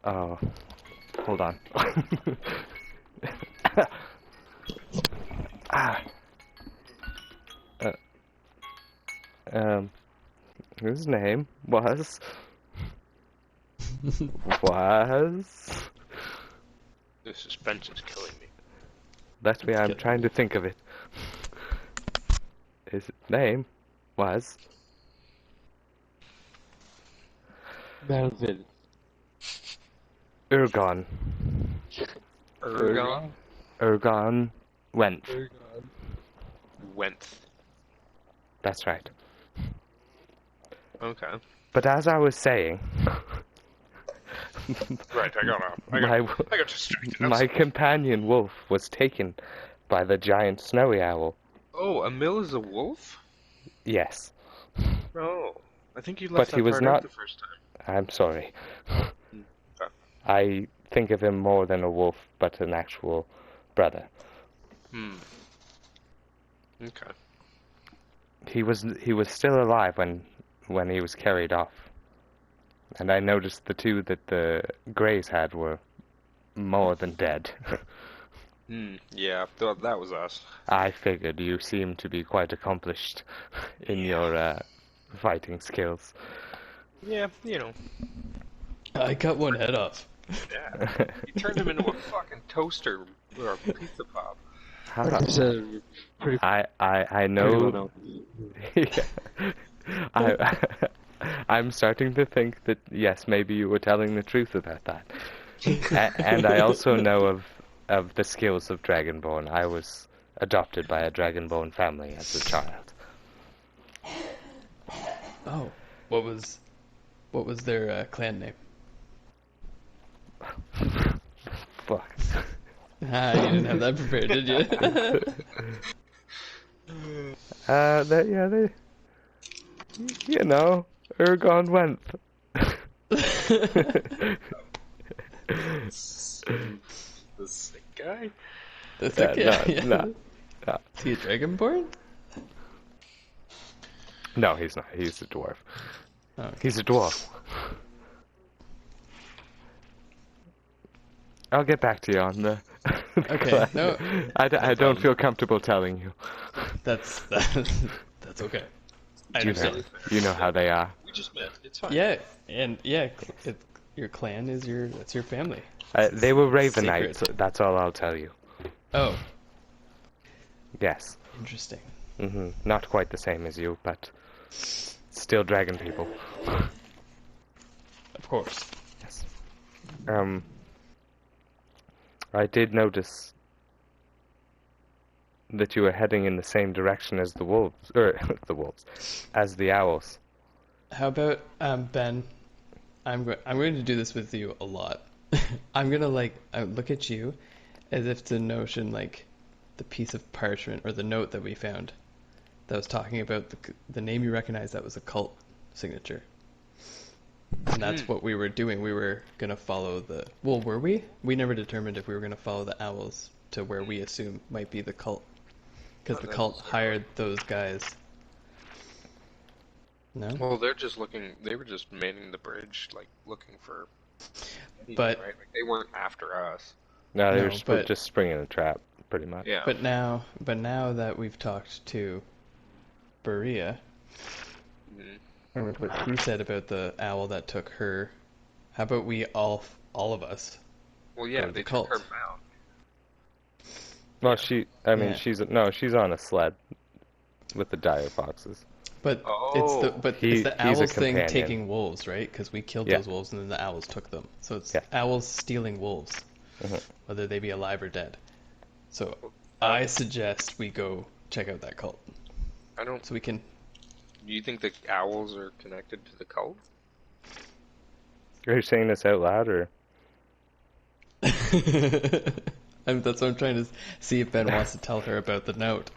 Oh, hold on. Ah. Uh, his name was... The suspense is killing me. Let me, I'm trying to think of it. His name was... Melvin. Urgon. Ergon? Urgon Wentz. Wentz. That's right. Okay. But as I was saying... Right, I got distracted. My companion wolf was taken by the giant snowy owl. Oh, Emil is a wolf? Yes. Oh, I think you But left he that was part not... out the first time. I'm sorry. Okay. I think of him more than a wolf, but an actual brother. Okay. He was still alive when he was carried off. And I noticed the two that the Greys had were more than dead. Yeah, that was us. I figured you seemed to be quite accomplished in your fighting skills. Yeah, you know. I cut one head off. Yeah. You turned him into a fucking toaster or a pizza pop. I know. I'm starting to think that yes, maybe you were telling the truth about that. And I also know of the skills of Dragonborn. I was adopted by a Dragonborn family as a child. Oh, what was their clan name? Fuck. Ah, you didn't have that prepared, did you? They, you know, Urgon Wentz. The sick guy? The thick guy? No. Is he a dragonborn? No, he's not. He's a dwarf. Oh, okay. He's a dwarf. I'll get back to you on the... Okay, no. I don't feel comfortable telling you. That's okay. I understand. You know how they are. We just met. It's fine. Yeah, and yeah, your clan is that's your family. They were Raven Sacred. Knights, that's all I'll tell you. Oh, Yes. interesting. Not quite the same as you, but still dragon people. Of course. Yes. I did notice that you were heading in the same direction as the wolves, as the owls. How about Ben? I'm going to do this with you a lot. I'm gonna look at you as if the notion the piece of parchment or the note that we found that was talking about the name you recognize, that was a cult signature. And that's what we were doing. We were gonna follow were we? We never determined if we were gonna follow the owls to where we assume might be the cult. Because the cult hired those guys. No? Well, they were just manning the bridge, looking for... But... Right? They weren't after us. No, they were just springing a trap, pretty much. Yeah. But now that we've talked to Berea, and with what he said about the owl that took her, how about we all of us? Well, yeah, they took her mount. Well, she's on a sled with the dire foxes. But it's the owls thing taking wolves, right? Because we killed those wolves and then the owls took them. So it's owls stealing wolves, whether they be alive or dead. So I suggest we go check out that cult. So we can... Do you think the owls are connected to the cult? Are you saying this out loud, or...? That's what I'm trying to see if Ben wants to tell her about the note.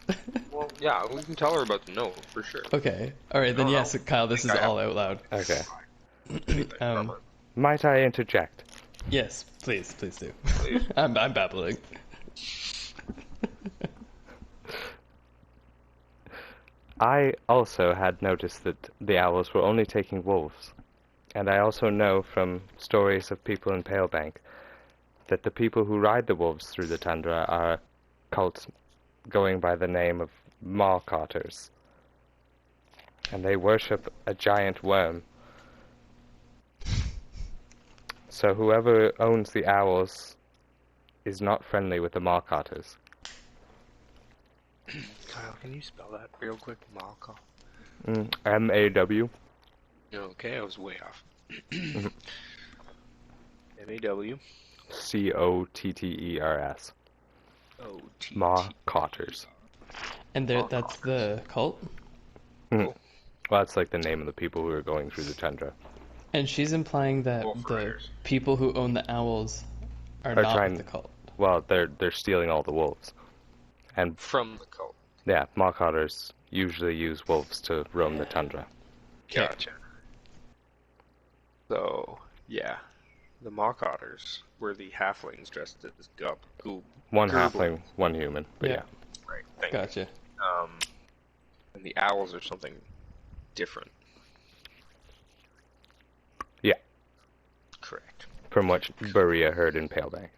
Well, yeah, we can tell her about the note, for sure. Okay. Alright, then yes, Kyle, this is all out loud. Okay. Might I interject? Yes, please do. Please. I'm babbling. I also had noticed that the owls were only taking wolves, And I also know from stories of people in Palebank that the people who ride the wolves through the tundra are a cult going by the name of Marcotters. And they worship a giant worm. So whoever owns the owls is not friendly with the Marcotters. Kyle, can you spell that real quick? Malka. M-A-W. Okay, I was way off. M-A-W. C-O-T-T-E-R-S. O-T-T. Marcotters. And that's the cult? Well, that's like the name of the people who are going through the tundra. And she's implying that Wolf the riders. people who own the owls are Are not trying- the cult. Well, they're stealing all the wolves. And From the cult. yeah, Marcotters usually use wolves to roam the tundra. Gotcha. So, yeah. The Mock-Otters were the halflings dressed as One Gerbil. halfling, one human, but yeah. Right, thank you. Gotcha. And the owls are something different. Yeah. Correct. From what Buria heard in Palebank.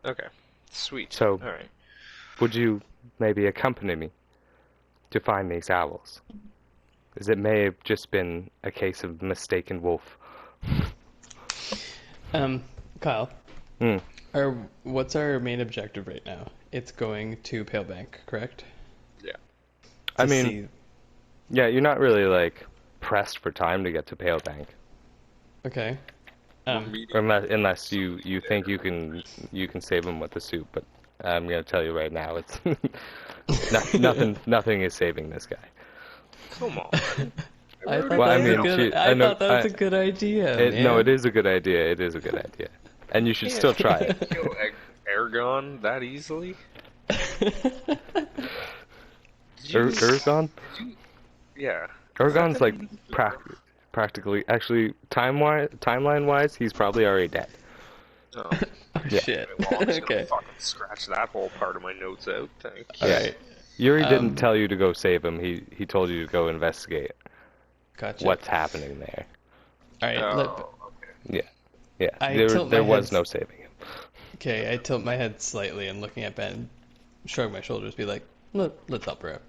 Okay. Sweet. So- Alright. Would you maybe accompany me to find these owls? As it may have just been a case of mistaken wolf. Kyle, Hmm. what's our main objective right now? It's going to Palebank, correct? Yeah. I To mean, see- yeah, you're not really like pressed for time to get to Palebank, Okay. We're meeting- unless you think you can save them with the soup. But I'm gonna tell you right now, it's nothing is saving this guy. Come on. I thought Well, I that was a mean, good. I know- thought that was a good idea. No, man. it is a good idea. It is a good idea, and you should still try it. Kill Aragon that easily? Urgon? Yeah. Urgon's like practically, actually, timeline-wise, he's probably already dead. Oh. Oh, Yeah. shit. Well, I'm just gonna Okay. fucking scratch that whole part of my notes out. Thank you. All Yeah. right. Yuri didn't tell you to go save him. He told you to go investigate Gotcha. what's happening there. All right. Oh, okay. Yeah, I there tilt there my was head- no saving him. Okay. I tilt my head slightly and looking at Ben, shrug my shoulders, be like, let's help her out.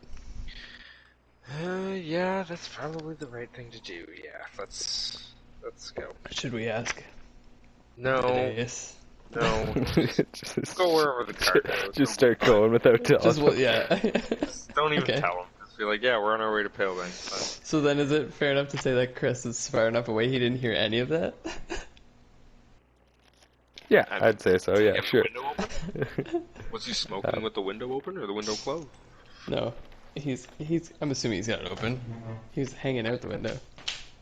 Yeah, that's probably the right thing to do. Yeah, let's go. Should we ask? No, Yes. no. just, Go wherever the cart goes. just start going without telling. Just what? Yeah. Just don't even Okay. tell them. Just be like, yeah, we're on our way to Palebank. Fine. So then, is it fair enough to say that Chris is far enough away he didn't hear any of that? Yeah, I mean, I'd say so. Yeah, Have the sure. window open? Was he smoking with the window open or the window closed? No. He's. I'm assuming he's got it open. He's hanging out the window.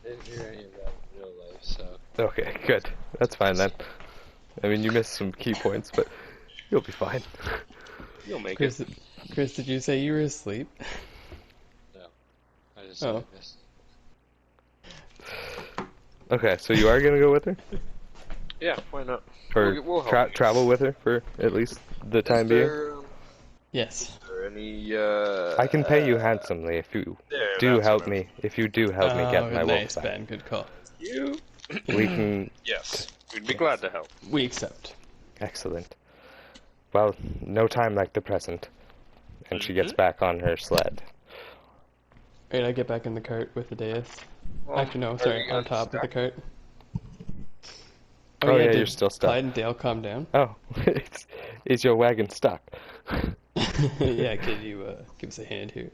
Didn't hear any of that in real life, so. Okay, good. That's fine then. I mean, you missed some key points, but you'll be fine. You'll make Chris, it. Chris, did you say you were asleep? No. I just Oh. missed. Okay, so you are gonna go with her, Yeah, why not? or We'll help you. travel with her for at least the time Is being. Yes. Is there any, I can pay you handsomely if you there, do that's help what I- me. If you do help me get my nice, wolves back, Ben. Good call. You? we can. Yes. We'd be glad to help. We accept. Excellent. Well, no time like the present. And she gets back on her sled. Alright, I get back in the cart with the dais. Well, Actually, no, are sorry, you on guys top of the stuck? cart. Oh, yeah, did you're still stuck. Clyde and Dale calm down? Oh, is your wagon stuck? Yeah, could you give us a hand here?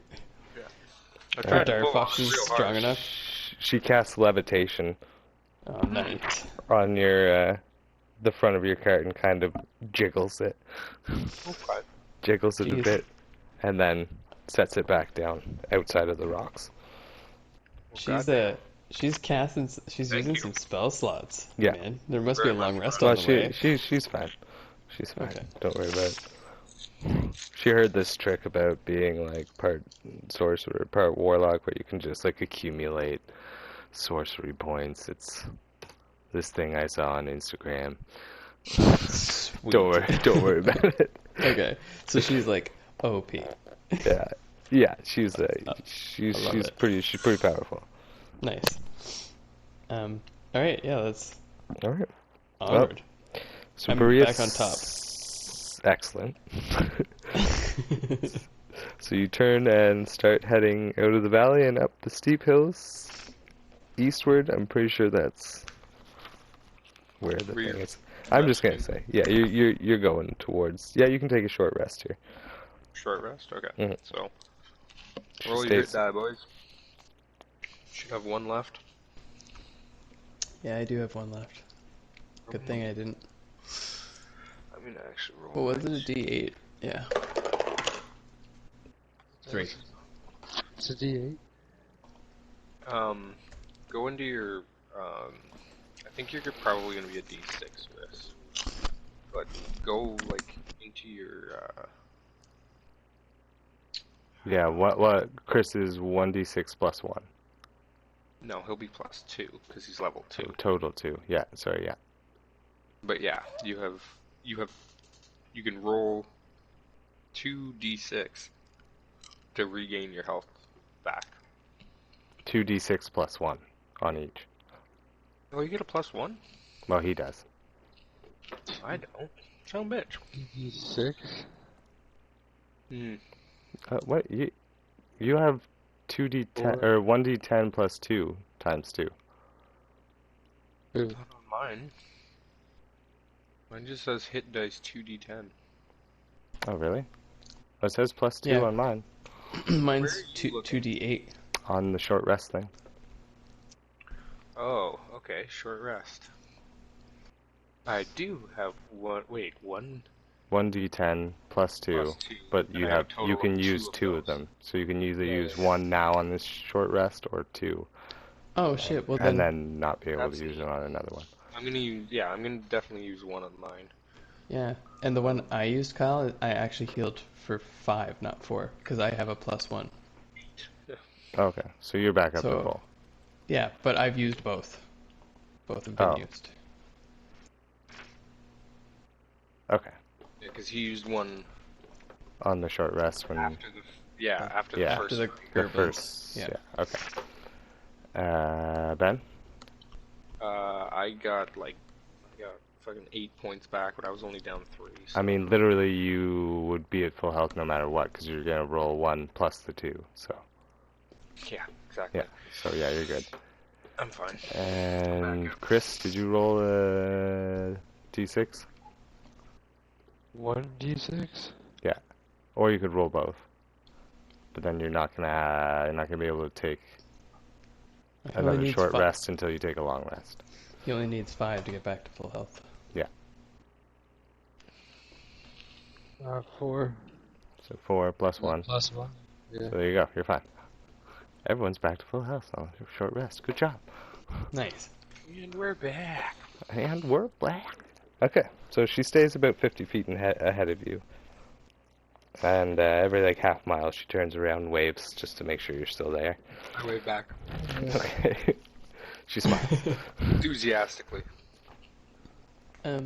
I Our tried to Dire pull Fox on is real hard. strong enough. She casts levitation Oh, nice. on your the front of your cart and kind of jiggles it, Okay. jiggles it a Jeez. bit, and then sets it back down outside of the rocks. She's casting. She's Thank using you. some spell slots. Yeah. Man, there must Very be a long much rest so. on Well, the way. she's fine. She's fine. Okay. Don't worry about it. She heard this trick about being like part sorcerer, part warlock, where you can just like accumulate sorcery points. It's this thing I saw on Instagram. Sweet. Don't worry about it. Okay, so she's like OP. Yeah, she's I love it. pretty powerful. Nice. All right, yeah, let's All right. onward. So I'm Boreas, back on top. Excellent. So you turn and start heading out of the valley and up the steep hills eastward. I'm pretty sure that's where the Where thing you're is. I'm just gonna resting. say, yeah, you're going towards. Yeah, you can take a short rest here. Short rest? Okay. Mhm. So, She roll your hit stays. die, boys. Should have one left. Yeah, I do have one left. Good thing I didn't. I'm gonna actually roll. What was it? mine. A D8? Yeah. 3. It's a D8. Go into your, I think you're probably gonna be a D6 risk. But go, like, into your, Yeah, what? Chris is 1d6 plus 1. no, he'll be +2, because he's level 2. So total 2. Yeah, sorry, yeah. But yeah, you can roll 2d6 to regain your health back. 2d6 plus 1 on each. Oh, you get a +1? Well, he does. I don't. Son of a bitch. D6. Hmm. What? You have 2d10 or 1d10 plus 2 times 2. Ooh. Not on mine. Mine just says hit dice 2d10. Oh, really? It says plus 2 Yeah. on mine. Where are Mine's you looking? 2d8. On the short rest thing. Oh, okay. Short rest. I do have one. Wait, 1d10 plus 2, plus 2. but and you I have a have total you of can two use of 2 of those. them. So you can either Yeah, use yeah. 1 now on this short rest or 2, Oh shit, well and then, then not be able to use Absolutely. it on another one. I'm gonna use. Yeah, I'm gonna definitely use one of mine. yeah. And the one I used, Kyle, I actually healed for 5, not 4, because I have a +1. Okay, so you're back up to So- full. Yeah, but I've used both. Both have been Oh. used. Okay, Yeah, because he used one on the short rest when after the. After Yeah. the first. After the one. the Gerbil. first. Yeah. Yeah. Okay. Ben. I got fucking 8 points back, but I was only down 3. So. I mean, literally, you would be at full health no matter what, because you're gonna roll 1 plus the 2. So Yeah, exactly. yeah. So yeah, you're good. I'm fine. And Back up. Chris, did you roll a d6? 1d6? Or you could roll both. But then you're not gonna be able to take He only another needs short 5. rest until you take a long rest. He only needs 5 to get back to full health. 4. So 4 plus 1. Plus 1. Yeah. So there you go. You're fine. Everyone's back to full health on a short rest. Good job. Nice. And we're back. And we're back. Okay, so she stays about 50 feet ahead of you. And every like half mile she turns around and waves just to make sure you're still there. I wave back Okay. She smiles. enthusiastically. Let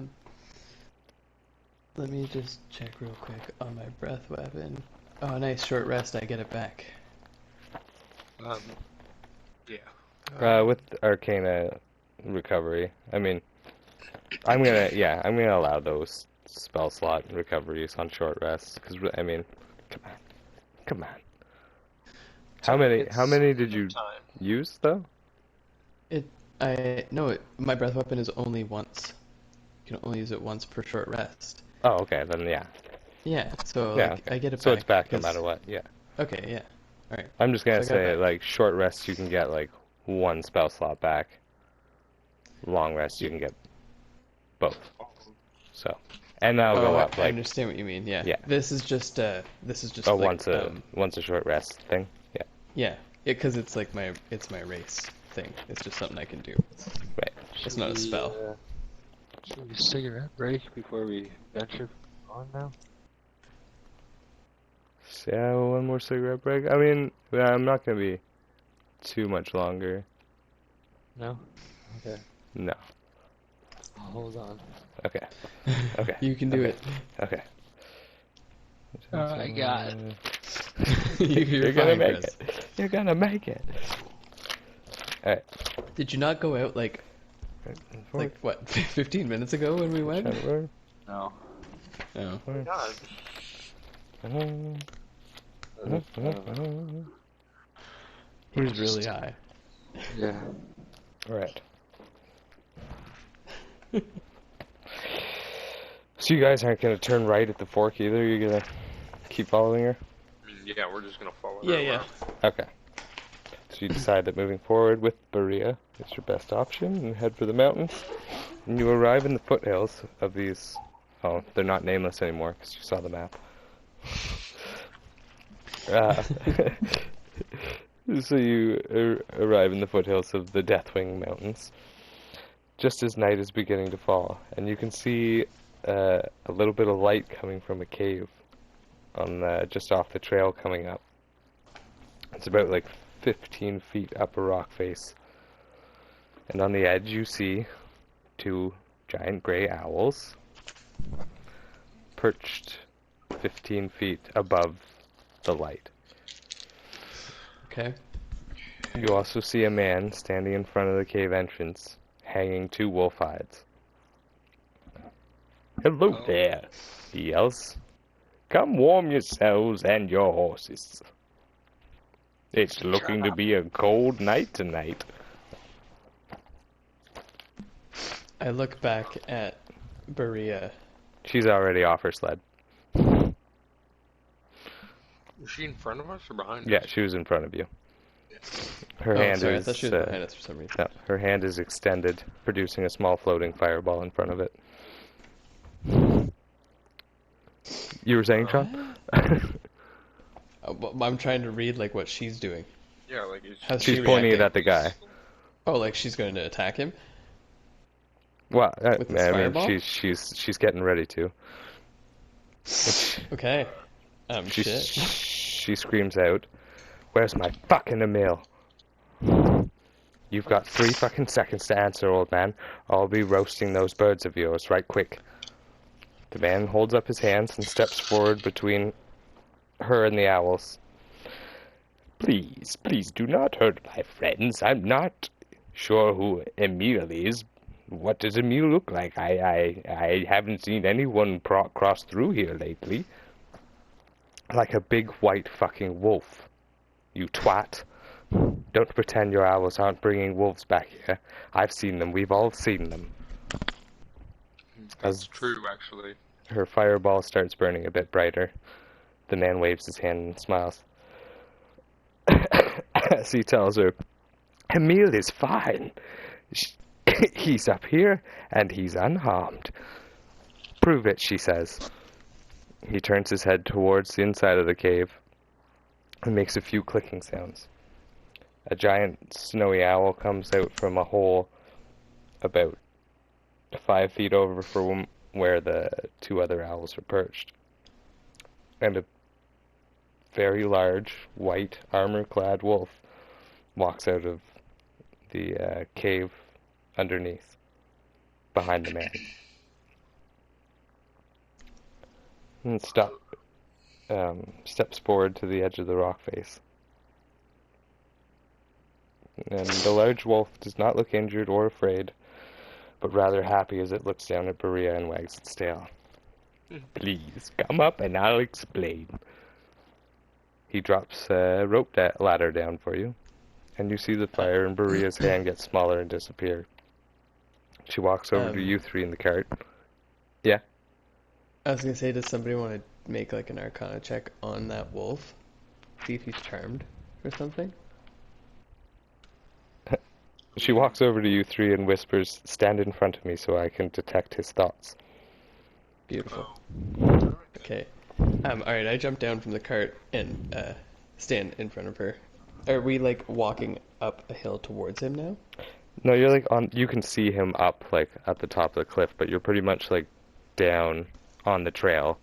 me just check real quick on my breath weapon. Oh, nice. Short rest, I get it back. Yeah. With Arcana recovery, I mean, I'm gonna allow those spell slot recoveries on short rests, because, I mean, come on. How many did you Time. use, though? My breath weapon is only once. You can only use it once per short rest. Oh, okay, then yeah. Yeah, so Yeah, like, okay. I get it So back. it's back no because- matter what, yeah. Okay, yeah. Alright. I'm just gonna So I got say, back. like, short rests you can get, like, 1 spell slot back. Long rest you can get both. So, and that'll go up, I like, understand what you mean. Yeah. Yeah. This is just like, once a short rest thing. Yeah, yeah, because it's like my race thing. It's just something I can do. right. It's not a spell. Should we cigarette break before we venture on now? So, yeah, 1 more cigarette break. I mean, I'm not gonna be too much longer. No? Okay. No. Hold on. Okay. Okay. You can do Okay. it. Okay. I got it. You're gonna make it. You're gonna make it. Alright. Did you not go out like Like, what, 15 minutes ago when we went? No. Oh. Oh my god. He was really high. Yeah. Alright. So you guys aren't gonna turn right at the fork either? You're gonna keep following her? I mean, yeah, we're just gonna follow Yeah, her yeah. around. Okay. So you decide that moving forward with Berea is your best option and head for the mountains. And you arrive in the foothills of these... Oh, they're not nameless anymore because you saw the map. So you arrive in the foothills of the Deathwing Mountains just as night is beginning to fall, and you can see a little bit of light coming from a cave on just off the trail coming up. It's about like 15 feet up a rock face, and on the edge you see two giant gray owls perched 15 feet above the light. Okay. You also see a man standing in front of the cave entrance, hanging two wolf hides. "Hello there," he yells. "Come warm yourselves and your horses. It's looking to be a cold night tonight." I look back at Berea. She's already off her sled. Was she in front of us or behind Yeah, us? she was in front of you. Her Oh, hand sorry, I is thought she was behind us for some reason. no, her hand is extended, producing a small floating fireball in front of it. You were saying, Sean? I'm trying to read like what she's doing. Yeah, like How's She's she pointing it reacting? at the guy. Oh, like she's going to attack him? Well, With this I mean, fireball? she's getting ready to. Okay. She Shit. she screams out, "Where's my fucking Emil? You've got 3 fucking seconds to answer, old man. I'll be roasting those birds of yours right quick." The man holds up his hands and steps forward between her and the owls. "Please, please do not hurt my friends. I'm not sure who Emil is. What does Emil look like? I haven't seen anyone cross through here lately. Like a big white fucking wolf. You twat. Don't pretend your owls aren't bringing wolves back here. I've seen them. We've all seen them." That's true, actually. Her fireball starts burning a bit brighter. The man waves his hand and smiles. As he tells her, "Emil is fine. He's up here, and he's unharmed." "Prove it," she says. He turns his head towards the inside of the cave and makes a few clicking sounds. A giant snowy owl comes out from a hole about 5 feet over from where the 2 other owls are perched. And a very large, white, armor-clad wolf walks out of the cave underneath, behind the man. And steps forward to the edge of the rock face. And the large wolf does not look injured or afraid, but rather happy as it looks down at Berea and wags its tail. "Please, come up and I'll explain." He drops a rope ladder down for you, and you see the fire in Berea's hand get smaller and disappear. She walks over to you 3 in the cart. Yeah? I was gonna say, does somebody want to make like an Arcana check on that wolf? See if he's charmed or something? She walks over to you 3 and whispers, "Stand in front of me so I can detect his thoughts." Beautiful. Okay. Alright, I jump down from the cart and stand in front of her. Are we like walking up a hill towards him now? No, you're like you can see him up like at the top of the cliff, but you're pretty much like down on the trail.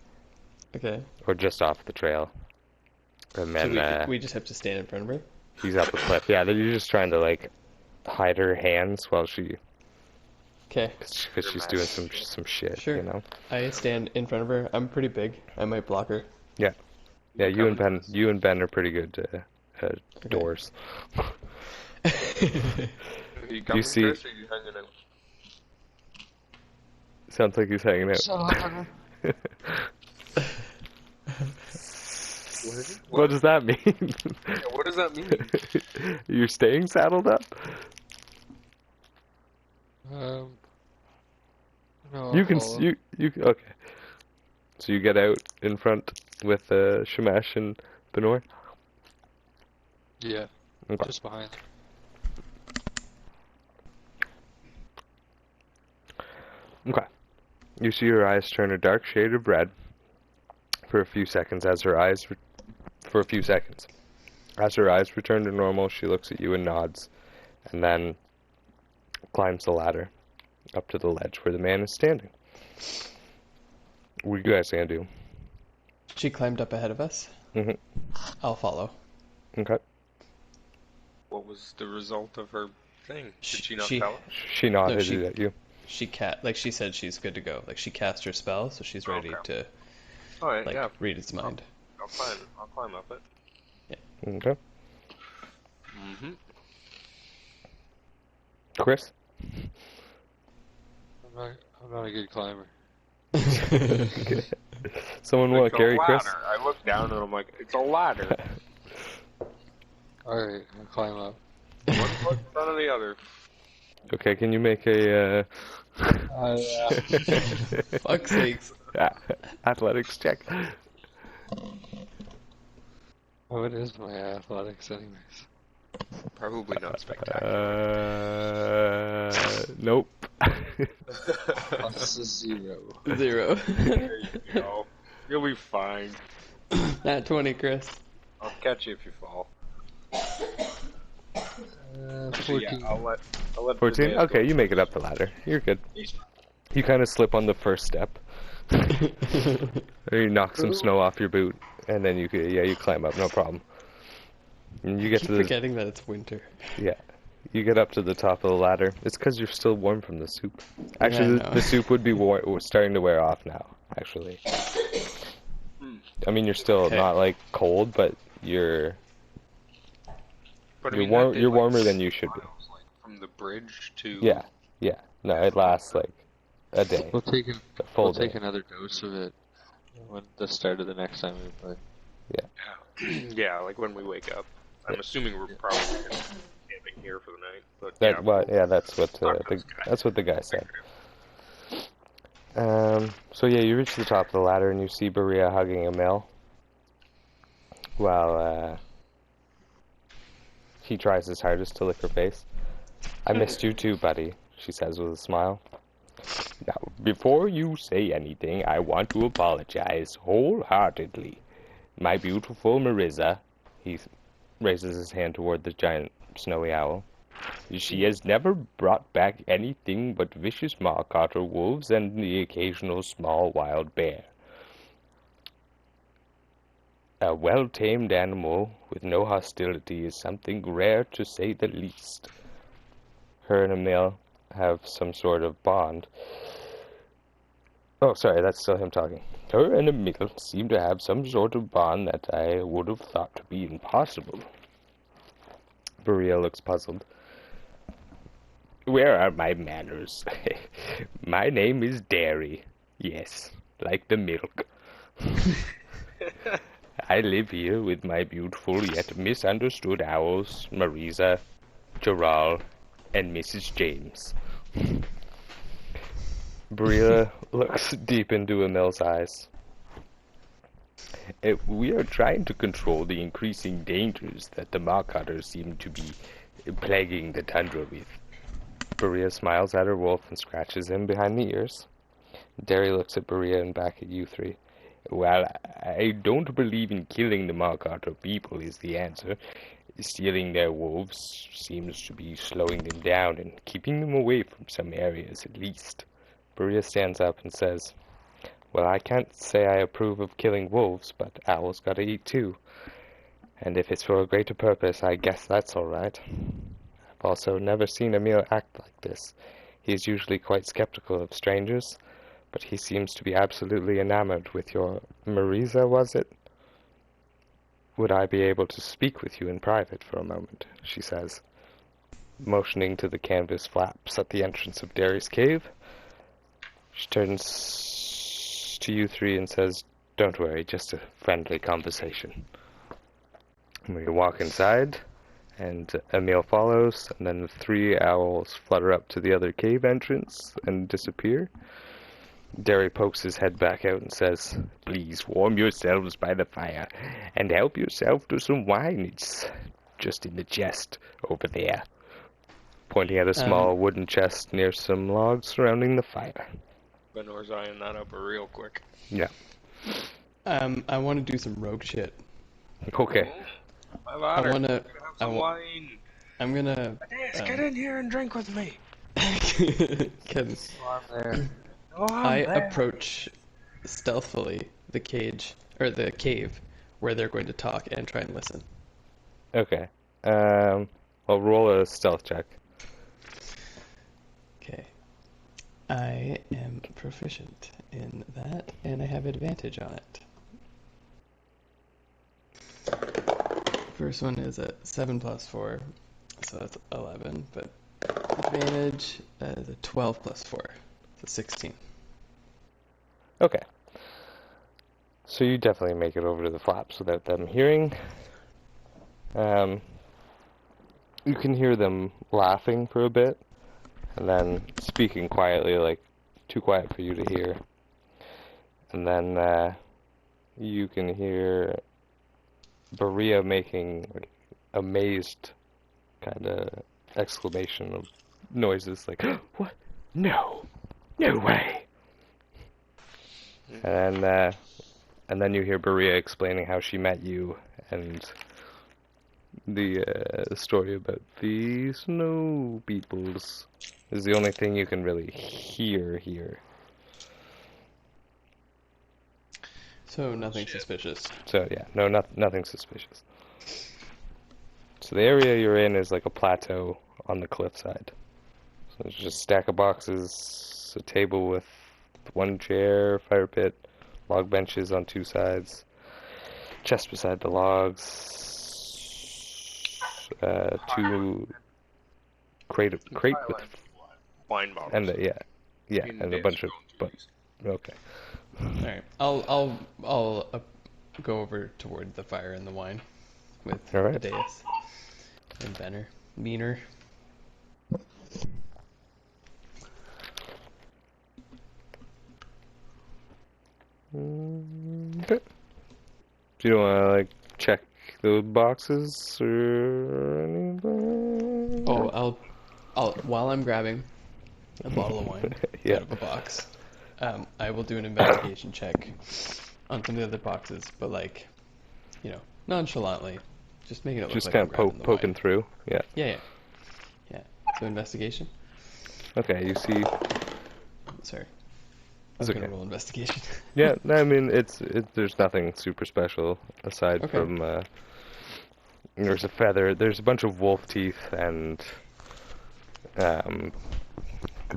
Okay. Or just off the trail. And then So we just have to stand in front of her? he's up a cliff. Yeah, you're just trying to like hide her hands while Okay. because she's doing some shit, Sure. you know. I stand in front of her. I'm pretty big. I might block her. Yeah, you and Ben are pretty good doors. Are you coming, see- Chris, or are you hanging out? Sounds like he's hanging out. Shut up. What does that mean? Yeah, what does that mean? You're staying saddled up? No, You I'll can, follow. okay. So you get out in front with Shamash and Benor? Yeah, Okay. just behind. Okay. You see her eyes turn a dark shade of red for a few seconds as her eyes As her eyes return to normal, she looks at you and nods, and then climbs the ladder up to the ledge where the man is standing. What are you guys gonna do? She climbed up ahead of us. Mhm. I'll follow. Okay. What was the result of her thing? Did she not she- tell us? She nodded she- at you. She said she's good to go. Like she cast her spell, so she's ready Okay. to Alright, like yeah. read its mind. I'll climb up it. Okay. Mm-hmm. Chris? I'm not a good climber. Someone want to carry Chris? I look down and I'm like, it's a ladder. Alright, I'll climb up. One foot in front of the other. Okay, can you make a Yeah. Fuck's sakes. athletics check? What is my athletics anyways? Probably not spectacular. Nope. Plus a 0. 0. There you go. You'll be fine. Not 20, Chris. I'll catch you if you fall. So, 14. yeah, I'll let 14? Verdeas Okay, go. you make it up the ladder. You're good. He's fine. You kind of slip on the first step. Or you knock some snow off your boot, and then you climb up, no problem. And you get Keep to the forgetting that it's winter. you get up to the top of the ladder. It's because you're still warm from the soup. Actually, Yeah, I know. the soup would be starting to wear off now. Actually, I mean you're still Okay. not like cold, but you're But, I you're mean, warm. that day, You're like, warmer than you should be. miles, like, from the bridge to... Yeah. No, it lasts like a day, We'll take a full we'll day. take another dose of it when the start of the next time we play. Yeah, like when we wake up. I'm assuming we're probably going to be camping here for the night. But That's what Talk to this guy. that's what the guy said. So yeah, you reach the top of the ladder and you see Berea hugging a mill, while he tries his hardest to lick her face. "I missed you too, buddy," she says with a smile. "Now, before you say anything, I want to apologize wholeheartedly. My beautiful Marissa," he raises his hand toward the giant snowy owl, "she has never brought back anything but vicious mark-otter wolves and the occasional small wild bear. A well-tamed animal with no hostility is something rare to say the least." Her and Emil have some sort of bond. Oh, sorry, that's still him talking. "Her and Emil seem to have some sort of bond that I would have thought to be impossible." Berea looks puzzled. "Where are my manners? My name is Dairy. Yes, like the milk. I live here with my beautiful yet misunderstood owls, Marisa, Gerald, and Mrs. James." Berea looks deep into Emil's eyes. "We are trying to control the increasing dangers that the mark-otters seem to be plaguing the tundra with." Berea smiles at her wolf and scratches him behind the ears. Derry looks at Berea and back at you three. "Well, I don't believe in killing the mark-otter people is the answer. Stealing their wolves seems to be slowing them down and keeping them away from some areas at least." Berea stands up and says, "Well, I can't say I approve of killing wolves, but owls gotta eat too. And if it's for a greater purpose, I guess that's all right. I've also never seen Emil act like this. He is usually quite skeptical of strangers, but he seems to be absolutely enamored with your Marisa, was it? Would I be able to speak with you in private for a moment?" she says, motioning to the canvas flaps at the entrance of Derry's cave. She turns to you three and says, "Don't worry, just a friendly conversation." And we walk inside, and a meal follows, and then the three owls flutter up to the other cave entrance and disappear. Derry pokes his head back out and says, "Please warm yourselves by the fire, and help yourself to some wine. It's just in the chest over there." Pointing at a small wooden chest near some logs surrounding the fire. Benor's eyeing that up real quick. Yeah. I want to do some rogue shit. Okay. My ladder. I wanna. Have some wine. I'm gonna. Yes, get in here and drink with me. Can Oh, I'm there. I approach stealthily the cage or the cave where they're going to talk and try and listen? Okay. I'll roll a stealth check. Okay. I am proficient in that, and I have advantage on it. First one is a 7 plus 4, so that's 11, but advantage is a 12 plus 4, so 16. Okay. So you definitely make it over to the flaps without them hearing. You can hear them laughing for a bit, and then speaking quietly, like too quiet for you to hear. And then you can hear Berea making like, amazed kind of exclamation of noises like, "What? No! No way!" And then you hear Berea explaining how she met you and the story about the snow peoples is the only thing you can really hear here. So nothing suspicious. So yeah, no, nothing suspicious. So the area you're in is like a plateau on the cliffside. So there's just a stack of boxes, a table with one chair, fire pit, log benches on two sides, chest beside the logs, two crate with wine bottles. and and a bunch of okay. All right, I'll go over toward the fire and the wine with All right. Deus and Benner, Meaner. Okay. Do you want to like check the boxes or anything? Oh, I'll while I'm grabbing a bottle of wine Yeah. out of a box, I will do an investigation check on some of the other boxes, but like, nonchalantly, just making it look Just like kind I'm of grabbing the poking wine. through. Yeah. Yeah. So investigation. Okay. You see. Sorry, I It's was gonna okay. roll investigation. Yeah. No, I mean there's nothing super special aside Okay. from there's a feather. There's a bunch of wolf teeth and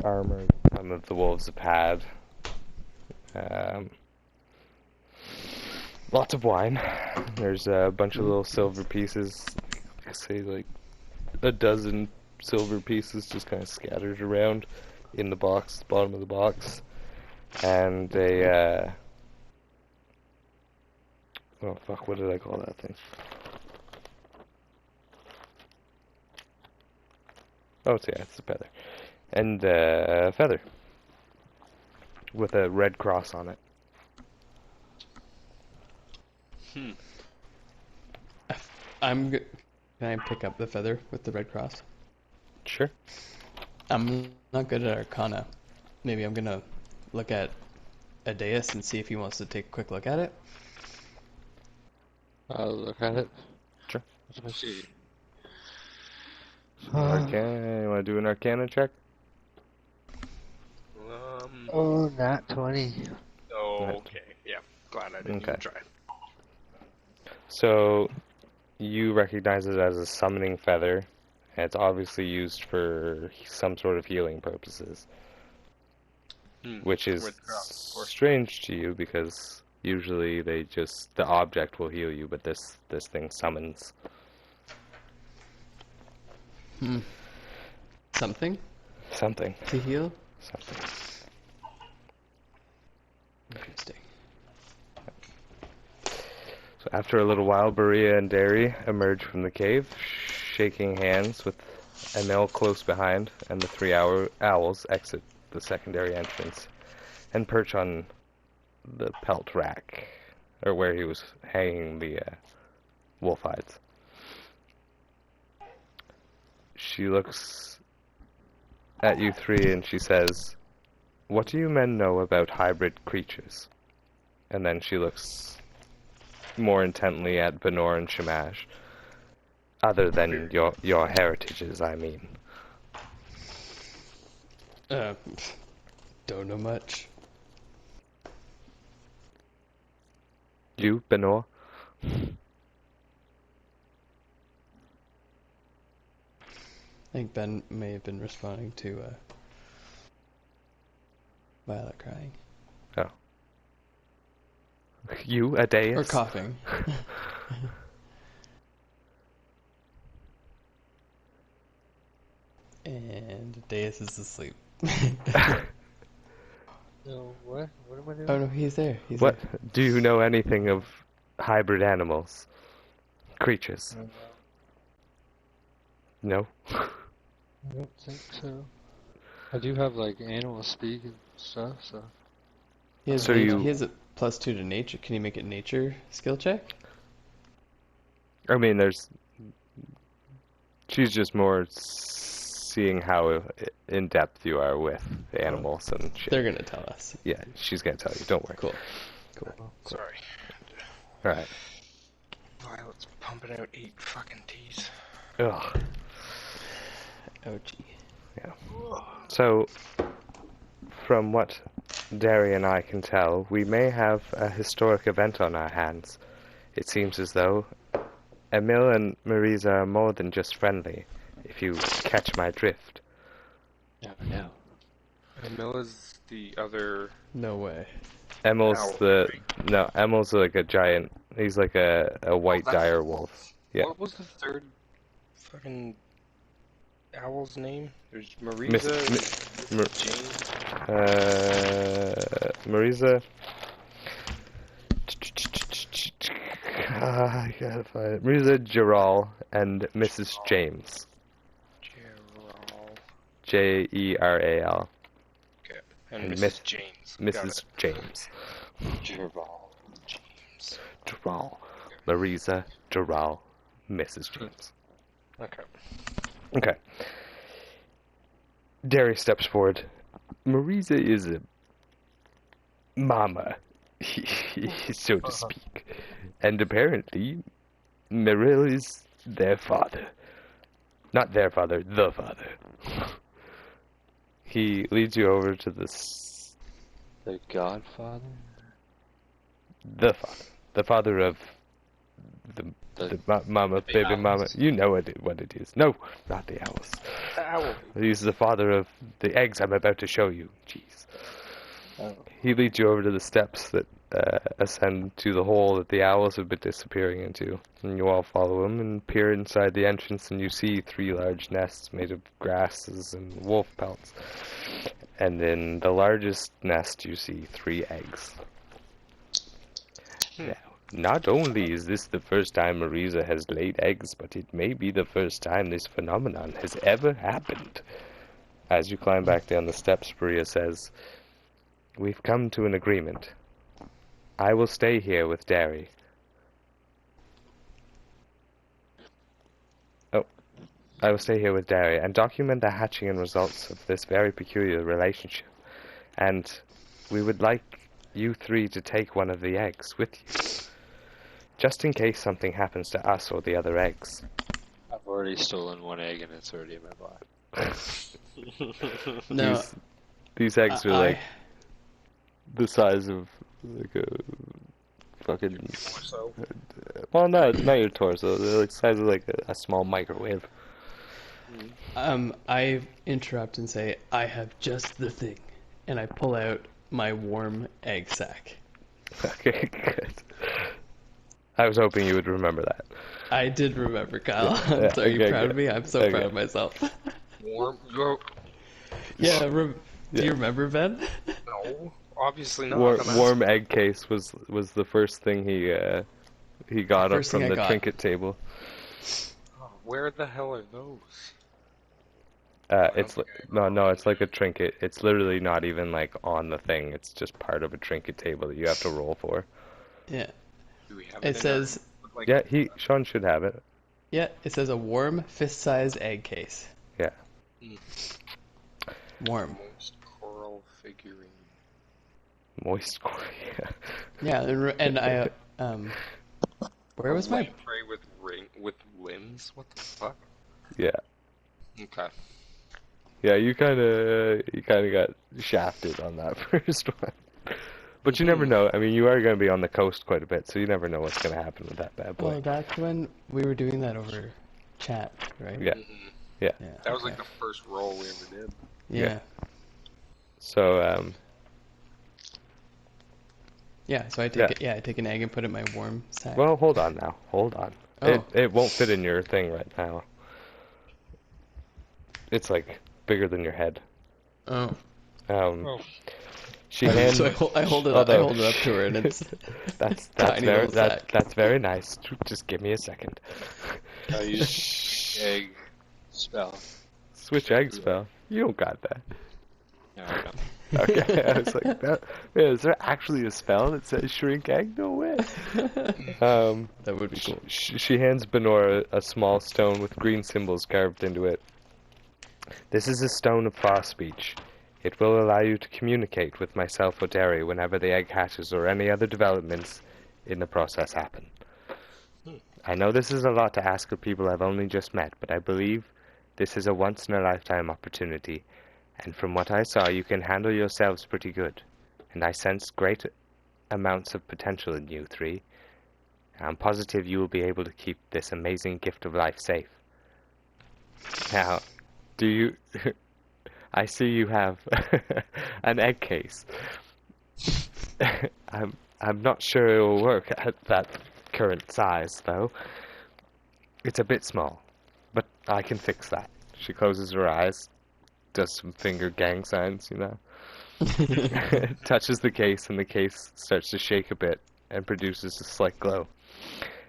armor some of the wolves have had. Lots of wine. There's a bunch of little silver pieces. I say like a dozen silver pieces just kind of scattered around in the box, bottom of the box, and a oh fuck, what did I call that thing? Oh, it's it's a feather, and a feather with a red cross on it. Can I pick up the feather with the red cross? Sure. I'm not good at Arcana. Maybe I'm gonna look at Adeus and see if he wants to take a quick look at it. I'll look at it. Sure. Let's see. Arcana. You want to do an Arcana check? Oh, nat 20. Okay, yeah. Glad I didn't even try. So, you recognize it as a summoning feather, and it's obviously used for some sort of healing purposes. Which is strange to you because usually the object will heal you, but this thing summons. Something Something. to heal? Something. After a little while, Berea and Derry emerge from the cave, shaking hands with Emil close behind, and the three owls exit the secondary entrance and perch on the pelt rack, or where he was hanging the wolf hides. She looks at you three and she says, "What do you men know about hybrid creatures?" And then she looks more intently at Benor and Shamash. Other than your heritages, I mean. Don't know much. You, Benor? I think Ben may have been responding to Violet crying. Oh. You, Adeus? Or coughing. And Deus is asleep. No, what? What am I doing? Oh no, he's there. He's What? there. Do you know anything of hybrid animals? Creatures? No? I don't think so. I do have like animal speak and stuff, so. He has, So he has a +2 to nature. Can you make it nature skill check? I mean, she's just more seeing how in depth you are with animals and shit. They're gonna tell us. Yeah, she's gonna tell you. Don't worry. Cool. Cool. Sorry. All right. Violet's pumping out 8 fucking T's. Ugh. Ouchie. Yeah. So, from what Derry and I can tell, we may have a historic event on our hands. It seems as though Emil and Marisa are more than just friendly, if you catch my drift. Never know. Emil is the other. No way. Emil's Owl, Emil's like a giant. He's like a white that's- dire wolf. Yeah. What was the third fucking owl's name? There's Miss- Marisa, Mar- James. Marisa. I gotta find it. Marisa, Geral, and Mrs. James. Gerald. Jeral. Okay. And And Mrs. Miss- James. Mrs. James. Gerald. James. Geral. Marisa, Geral, Mrs. James. Okay. Okay. Derry steps forward. Marisa is a mama, so to speak. And apparently, Merrill is their father. Not their father, the father. He leads you over to this... The Godfather? The father. The father of the mama, big baby mama. owls. You know what it is. No, not the owls. Owl. He's the father of the eggs I'm about to show you. Jeez. Oh. He leads you over to the steps that ascend to the hole that the owls have been disappearing into. And you all follow him and peer inside the entrance, and you see 3 large nests made of grasses and wolf pelts. And in the largest nest, you see 3 eggs. Now, not only is this the first time Marisa has laid eggs, but it may be the first time this phenomenon has ever happened. As you climb back down the steps, Maria says, "We've come to an agreement. I will stay here with Derry." I will stay here with Derry and document the hatching and results of this very peculiar relationship. And we would like you 3 to take one of the eggs with you, just in case something happens to us or the other eggs. I've already stolen 1 egg and it's already in my body. No. These eggs are like the size of like a fucking... So. Well, no, it's not your torso. They're like the size of like a small microwave. I interrupt and say, I have just the thing. And I pull out my warm egg sack. Okay, good. I was hoping you would remember that. I did remember, Kyle. Yeah, Are you okay, proud good. of me? I'm so Okay. proud of myself. Warm. Go. Yeah, do you remember, Ben? No. Obviously not. War, I'm asking. warm egg case was the first thing He got up First thing from I the got. trinket table. Oh, where the hell are those? It's no, it's like a trinket. It's literally not even like on the thing. It's just part of a trinket table that you have to roll for. Yeah. Do we have It it in says, our, like, Yeah, Sean should have it. yeah, it says a warm, fist-sized egg case. Yeah. Warm. moist coral figurine? Moist core. Yeah, and I, where A was my... lamprey with limbs? What the fuck? Yeah. Okay. Yeah, you kinda got shafted on that first one. But you never know. I mean, you are gonna be on the coast quite a bit, so you never know what's gonna happen with that bad boy. Oh, that's when we were doing that over chat, right? Yeah. Yeah. Yeah, That was okay. like the first roll we ever did. Yeah. So, Yeah, so I take I take an egg and put it in my warm sack. well, hold on now. Hold on. Oh. It won't fit in your thing right now. It's like bigger than your head. Oh. Oh. She hands. So I hold it up. I hold it up to her, and it's that's tiny very little sack. that's very nice. Just give me a second. I use egg spell. Switch egg spell. You don't got that. No, I don't. Okay, I was like, man, is there actually a spell that says shrink egg? No way. That would be cool. She hands Benora a small stone with green symbols carved into it. This is a stone of far speech. It will allow you to communicate with myself or Derry whenever the egg hatches or any other developments in the process happen. I know this is a lot to ask of people I've only just met, but I believe this is a once-in-a-lifetime opportunity, and from what I saw, you can handle yourselves pretty good, and I sense great amounts of potential in you three. I'm positive you will be able to keep this amazing gift of life safe. Now, do you... I see you have an egg case. I'm not sure it will work at that current size, though. It's a bit small, but I can fix that. She closes her eyes, does some finger gang signs, you know. Touches the case, and the case starts to shake a bit and produces a slight glow.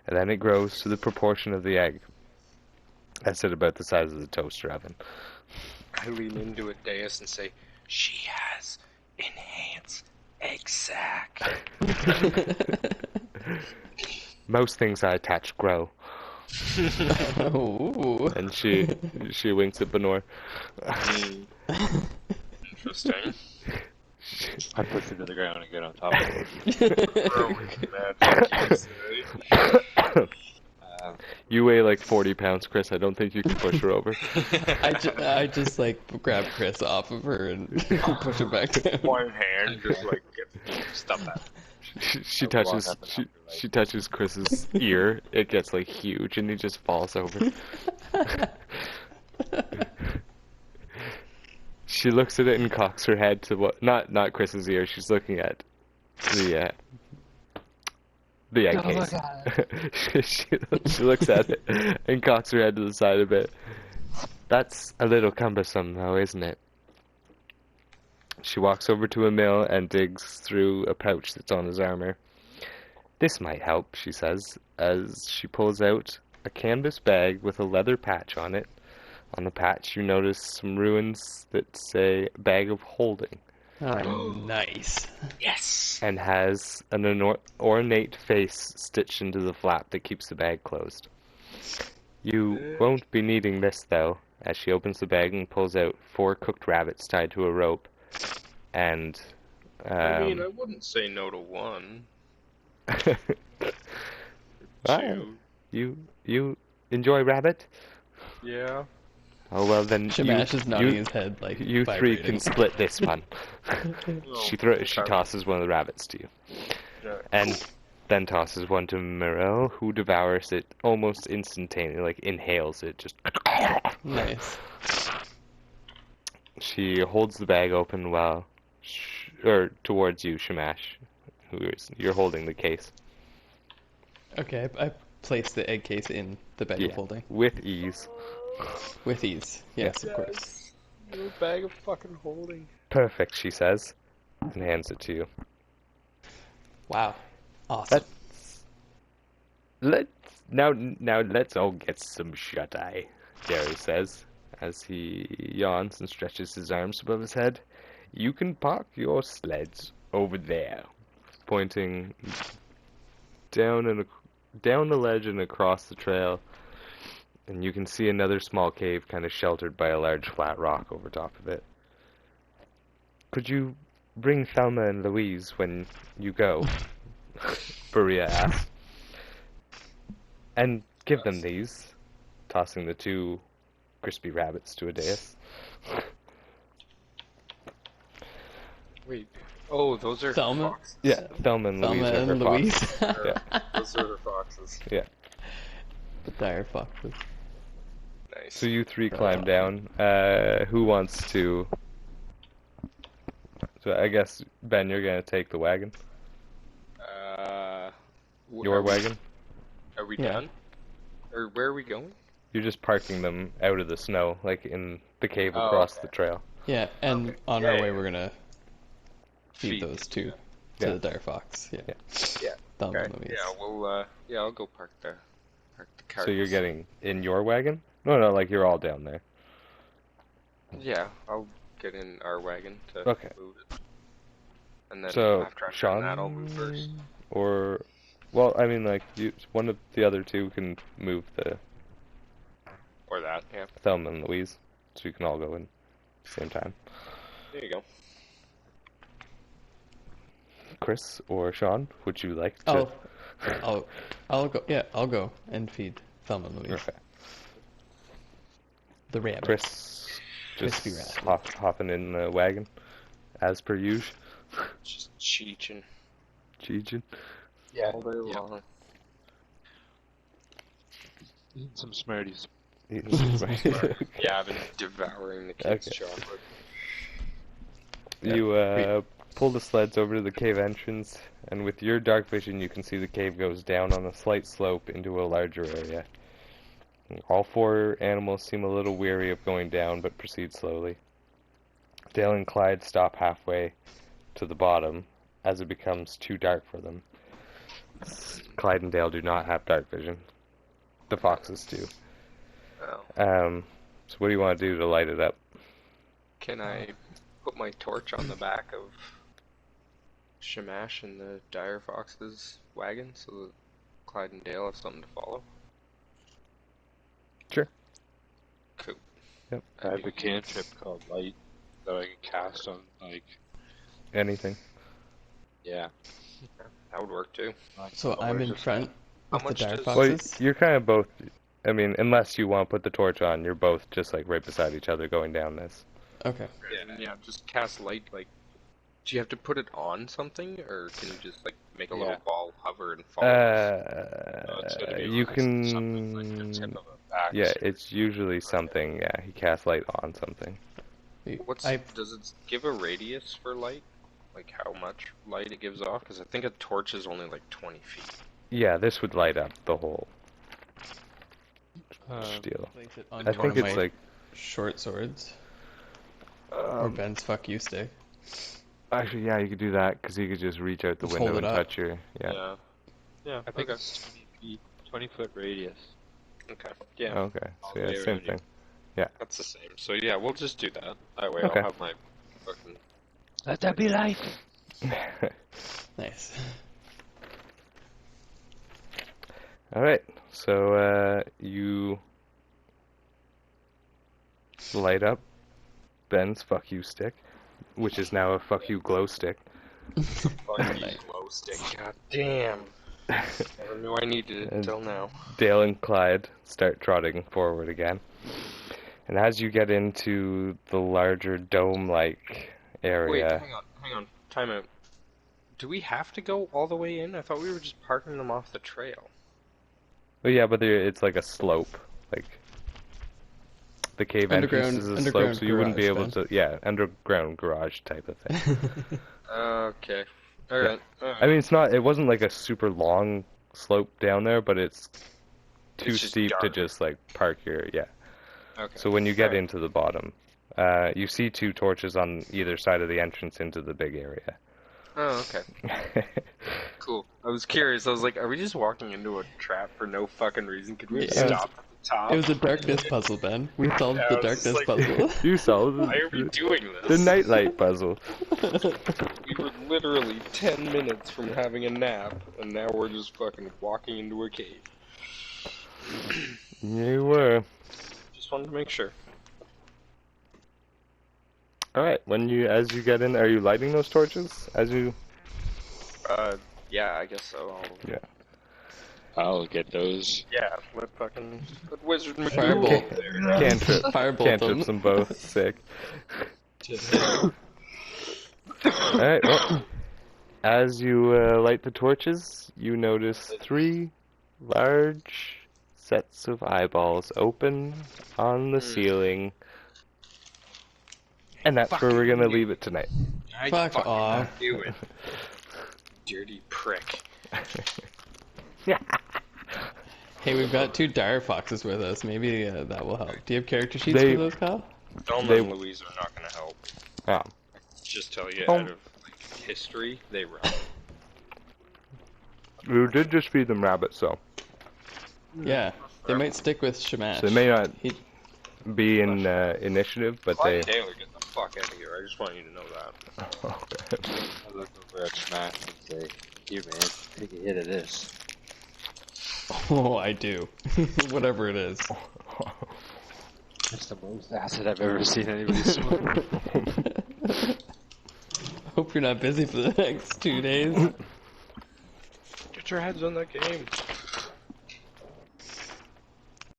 And then it grows to the proportion of the egg. I said about the size of the toaster oven. I lean into a dais and say, "She has enhanced egg sac." Most things I attach grow. Oh. And she winks at Benor. Interesting. I push it to the ground and get on top of it. You weigh like 40 pounds, Chris. I don't think you can push her over. I just like grab Chris off of her and push her back down. One hand, just like stop that. She touches Chris's ear. It gets like huge, and he just falls over. She looks at it and cocks her head to what? Not Chris's ear. She's looking at the egg case. she looks at it and cocks her head to the side a bit. That's a little cumbersome, though, isn't it? She walks over to a mill and digs through a pouch that's on his armor. This might help, she says, as she pulls out a canvas bag with a leather patch on it. On the patch, you notice some runes that say bag of holding. Oh, nice. Yes. And has an ornate face stitched into the flap that keeps the bag closed. You won't be needing this, though, as she opens the bag and pulls out 4 cooked rabbits tied to a rope. And, I mean, I wouldn't say no to one. Two. You enjoy rabbit? Yeah. Oh well, then Shamash is nodding his head like you vibrating. 3 can split this one. She tosses one of the rabbits to you, and then tosses one to Morel, who devours it almost instantaneously, like inhales it, just. Nice. She holds the bag open while, or towards you, Shamash, you're holding the case. Okay, I placed the egg case in the bag of holding. With ease. With ease, yes, of course. Your bag of fucking holding. Perfect, she says, and hands it to you. Wow, awesome. Let's all get some shut-eye, Jerry says, as he yawns and stretches his arms above his head. You can park your sleds over there, pointing down the ledge and across the trail, and you can see another small cave kind of sheltered by a large flat rock over top of it. Could you bring Thelma and Louise when you go? Berea asks. And give them these, tossing the 2 crispy rabbits to a dais. Wait. Oh, those are Thelma? foxes. Yeah, Thelma and Louise Thelma are her and Louise. foxes. Yeah. Those are her foxes. Yeah. The dire foxes. Nice. So you 3 climb down. Who wants to... So I guess, Ben, you're going to take the wagon? Your wagon? Are we Yeah. done? Or where are we going? You're just parking them out of the snow, like in the cave Oh, across okay. the trail. Yeah, and Okay. on Yeah, our yeah. way we're gonna feed those 2 to Yeah. the dire fox. Yeah. Yeah. Thelma Okay. and Louise. Yeah, we'll I'll go park the car. So you're getting in your wagon? No, like you're all down there. Yeah, I'll get in our wagon to Okay. move it. And then So, after I've Sean? done that, I'll move first. Or... Well, I mean, like, one of the other 2 can move the Or that, yeah. Thelma and Louise, so you can all go in at the same time. There you go. Chris or Sean, would you like to? I'll go. Yeah, I'll go and feed Thelma and Louise. Okay. The rabbit. Chris just Crispy rabbit. hopping in the wagon, as per usual. Just cheeching. Cheeching. Yeah. All day long. Eating some Smarties. Yeah, I've been devouring the kids' Okay. chocolate. You pull the sleds over to the cave entrance, and with your dark vision, you can see the cave goes down on a slight slope into a larger area. All 4 animals seem a little weary of going down, but proceed slowly. Dale and Clyde stop halfway to the bottom, as it becomes too dark for them. Clyde and Dale do not have dark vision. The foxes do. Oh. So what do you want to do to light it up? Can I put my torch on the back of Shamash and the dire fox's wagon so that Clyde and Dale have something to follow? Sure. Cool. Yep. I have a cantrip called Light that I can cast on, like, Anything. yeah. That would work too. So I'm in front How with the much dire does- Well, foxes. you're kind of both. I mean, unless you want to put the torch on, you're both just like right beside each other going down this. Okay. Yeah, just cast light, like, do you have to put it on something, or can you just, like, make a little Yeah. ball hover and fall? It's gonna be You like something like the tip can. of a axe. Yeah, it's usually something. Yeah, he casts light on something. Does it give a radius for light? Like, how much light it gives off? Because I think a torch is only, like, 20 feet. Yeah, this would light up the whole Um, deal. Place it on I one think of it's my like. short swords or Ben's fuck you stick. Actually, yeah, you could do that because you could just reach out the Just window hold and it up. touch your. Yeah. Yeah, I think Okay. it's 20 feet, 20-foot radius. Okay. Yeah, Okay. All So the yeah, way same around you. thing. that's the same. So, yeah, we'll just do that. That way Okay. I'll have my fucking... Let there be light! Nice. All right. So you light up Ben's fuck you stick, which is now a fuck you glow stick. fucking glow stick. God damn. Never knew I needed it until now. Dale and Clyde start trotting forward again. And as you get into the larger dome-like Wait, area, hang on. Time out. Do we have to go all the way in? I thought we were just parking them off the trail. well, yeah, but it's like a slope, like the cave entrance is a slope, Underground so you wouldn't be able garage, to, yeah, underground garage type of thing. Okay. Alright. I mean, it wasn't like a super long slope down there, but it's too It's just steep to dark. just like park your, yeah. Okay. So when you get Alright. into the bottom, you see 2 torches on either side of the entrance into the big area. Oh, okay. Cool. I was curious. I was like, are we just walking into a trap for no fucking reason? Could we have Yeah. stopped at the top? It was a darkness puzzle, Ben. We solved Yeah, the I was just darkness like- puzzle. You solved Why are we doing the this? nightlight puzzle. We were literally 10 minutes from having a nap, and now we're just fucking walking into a cave. You were. Just wanted to make sure. Alright, as you get in, are you lighting those torches? Yeah, I guess so. Yeah. I'll get those. Let Wizard Firebolt. McDougal there. Firebolt them. Cantrips them both. Sick. Alright, well, as you light the torches, you notice 3 large sets of eyeballs open on the ceiling. And that's where we're gonna leave it tonight. I Fuck fucking off. knew it. Dirty prick. Hey, we've got 2 dire foxes with us. Maybe that will help. Do you have character sheets They- for those, Kyle? Thelma They- and Louise are not gonna help. Oh. Just tell you, Oh. out of history, they run. You did just feed them rabbits, so Yeah. They might stick with Shamash. they may not He- be in initiative, but Clyde they. Taylor, get the fuck out of here. I just want you to know that. I look over at Smash and say, "Here, man, take a hit of this." Oh, I do. Whatever it is. That's the most acid I've ever seen anybody smoke. Hope you're not busy for the next 2 days. Get your heads on that game.